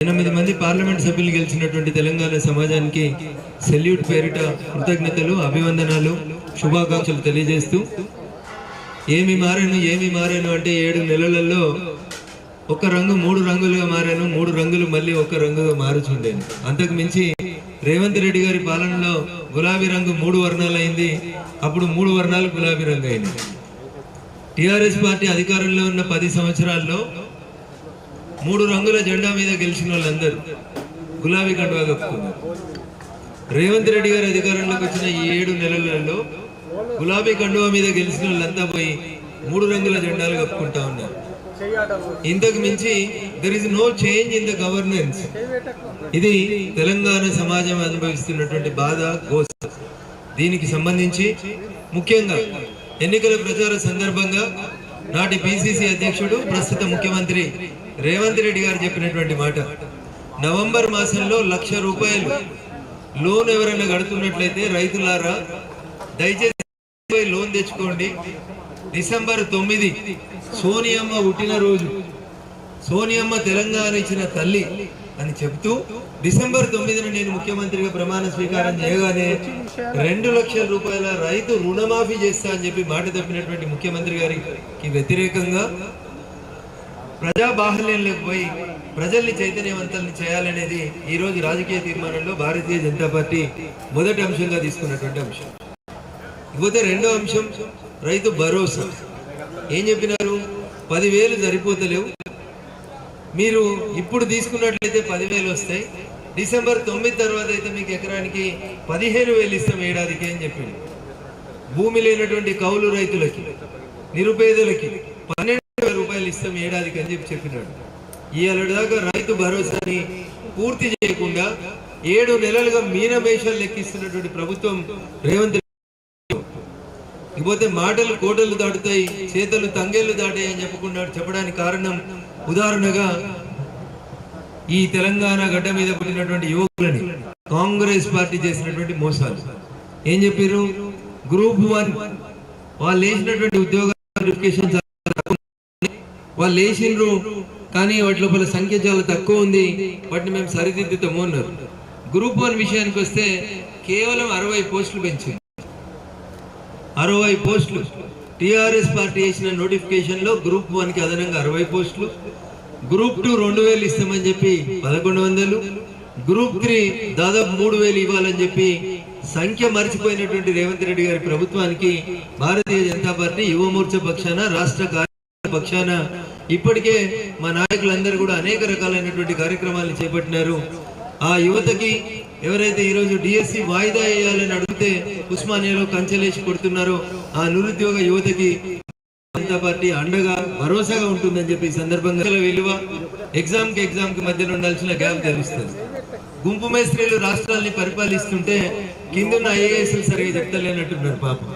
8 మంది పార్లమెంట్ సభ్యులు గెలిచినటువంటి తెలంగాణ సమాజానికి సెల్యూట్ పేరిట కృతజ్ఞతలు, అభివందనాలు, శుభాకాంక్షలు తెలియజేస్తూ ఏమి మారాను అంటే 7 నెలలలో ఒక రంగు 3 రంగులుగా మారాను, 3 రంగులు మళ్ళీ ఒక రంగుగా మారుచుండేను. అంతకు మించి రేవంత్ రెడ్డి గారి పాలనలో గులాబీ రంగు 3 వర్ణాలు అయింది, అప్పుడు 3 వర్ణాలు గులాబీ రంగు అయింది. టిఆర్ఎస్ పార్టీ అధికారంలో ఉన్న 10 సంవత్సరాల్లో 3 రంగుల జెండా మీద గెలిచిన వాళ్ళందరూ గులాబీ కండువా కప్పుకున్నారు. రేవంత్ రెడ్డి గారి అధికారంలోకి వచ్చిన ఈ 7 నెలలలో గులాబీ కండువా మీద గెలిచిన వాళ్ళంతా పోయి 3 రంగుల జెండాలు కప్పుకుంటా ఉన్నారు. ఇంతకు మించి there is no change in the governance. ఇది తెలంగాణ సమాజం అనుభవిస్తున్నటువంటి బాధ, గోస. దీనికి సంబంధించి ముఖ్యంగా ఎన్నికల ప్రచార సందర్భంగా నాటి పిసిసి అధ్యక్షుడు ప్రస్తుత ముఖ్యమంత్రి రేవంత్ రెడ్డి గారు చెప్పినటువంటి మాట, నవంబర్ మాసంలో 1,00,000 రూపాయలు లోన్ ఎవరైనా కడుతున్నట్లయితే రైతులారా దయచేసి లోన్ తెచ్చుకోండి. డిసెంబర్ 9 సోనియమ్మ పుట్టినరోజు, సోనియమ్మ తెలంగాణ ఇచ్చిన తల్లి అని చెప్తూ డిసెంబర్ 9న నేను ముఖ్యమంత్రిగా ప్రమాణ స్వీకారం చేయగానే 2 లక్షల రూపాయల రైతు రుణమాఫీ చేస్తా అని చెప్పి మాట తప్పినటువంటి ముఖ్యమంత్రి గారికి వ్యతిరేకంగా ప్రజా బాహల్యంలోకి పోయి ప్రజల్ని చైతన్యవంతుల్ని చేయాలనేది ఈ రోజు రాజకీయ తీర్మానంలో భారతీయ జనతా పార్టీ మొదటి అంశంగా తీసుకున్నటువంటి అంశం. ఇకపోతే రెండో అంశం రైతు భరోసా. ఏం చెప్పినారు? 10,000 సరిపోతలేవు, మీరు ఇప్పుడు తీసుకున్నట్లయితే 10,000 వస్తాయి, డిసెంబర్ 9 తర్వాత అయితే మీకు ఎకరానికి 15,000 ఇస్తాం ఏడాదికి అని చెప్పింది. భూమి లేనటువంటి కౌలు రైతులకి, నిరుపేదలకి 12,000 రూపాయలు ఇస్తాం ఏడాదికి అని చెప్పినాడు. ఇవాళ దాకా రైతు భరోసాని పూర్తి చేయకుండా 7 నెలలుగా మీనమేషాలు లెక్కిస్తున్నటువంటి ప్రభుత్వం రేవంత్ రెడ్డి. ఇకపోతే మాటలు కోటలు దాటుతాయి, చేతలు తంగేళ్లు దాటాయి అని చెప్పడానికి కారణం ఉదాహరణగా ఈ తెలంగాణ గడ్డ మీద పుట్టినటువంటి యువకులని కాంగ్రెస్ పార్టీ చేసినటువంటి మోసాలు. ఏం చెప్పారు? గ్రూప్ 1 వాళ్ళు వేసినటువంటి ఉద్యోగ నోటిఫికేషన్ వాళ్ళు వేసిండ్రు, కానీ వాటి లోపల సంఖ్య చాలా తక్కువ ఉంది, వాటిని మేము సరిదిద్దుతాము అన్నారు. గ్రూప్ 1 విషయానికి వస్తే కేవలం 60 పోస్టులు పెంచింది. 60 పోస్టులు. టిఆర్ఎస్ పార్టీ వేసిన నోటిఫికేషన్ లో గ్రూప్ 1కి అదనంగా 60 పోస్టులు, గ్రూప్ 2 2,000 ఇస్తామని చెప్పి 1,100, గ్రూప్ 3 దాదాపు 3,000 ఇవ్వాలని చెప్పి సంఖ్య మర్చిపోయినటువంటి రేవంత్ రెడ్డి గారి ప్రభుత్వానికి భారతీయ జనతా పార్టీ యువ మోర్చా పక్షాన, రాష్ట్ర పక్షాన ఇప్పటికే మా నాయకులందరూ కూడా అనేక రకాలైనటువంటి కార్యక్రమాలను చేపట్టినారు. ఆ యువతకి ఎవరైతే ఈరోజు డిఎస్సి వాయిదా వేయాలని అడిగితే ఉస్మానియాలో కంచెలేసి కొడుతున్నారో ఆ నిరుద్యోగ యువతకి జనతా పార్టీ అండగా భరోసాగా ఉంటుందని చెప్పి ఈ సందర్భంగా విలువ ఎగ్జామ్ కి మధ్యలో ఉండాల్సిన గ్యాప్ తెలుస్తుంది. గుంపు మేస్త్రీలు రాష్ట్రాల్ని పరిపాలిస్తుంటే కిందున్న ఐఏఎస్లు సరిగా చెప్తలేనట్టున్నారు పాపం.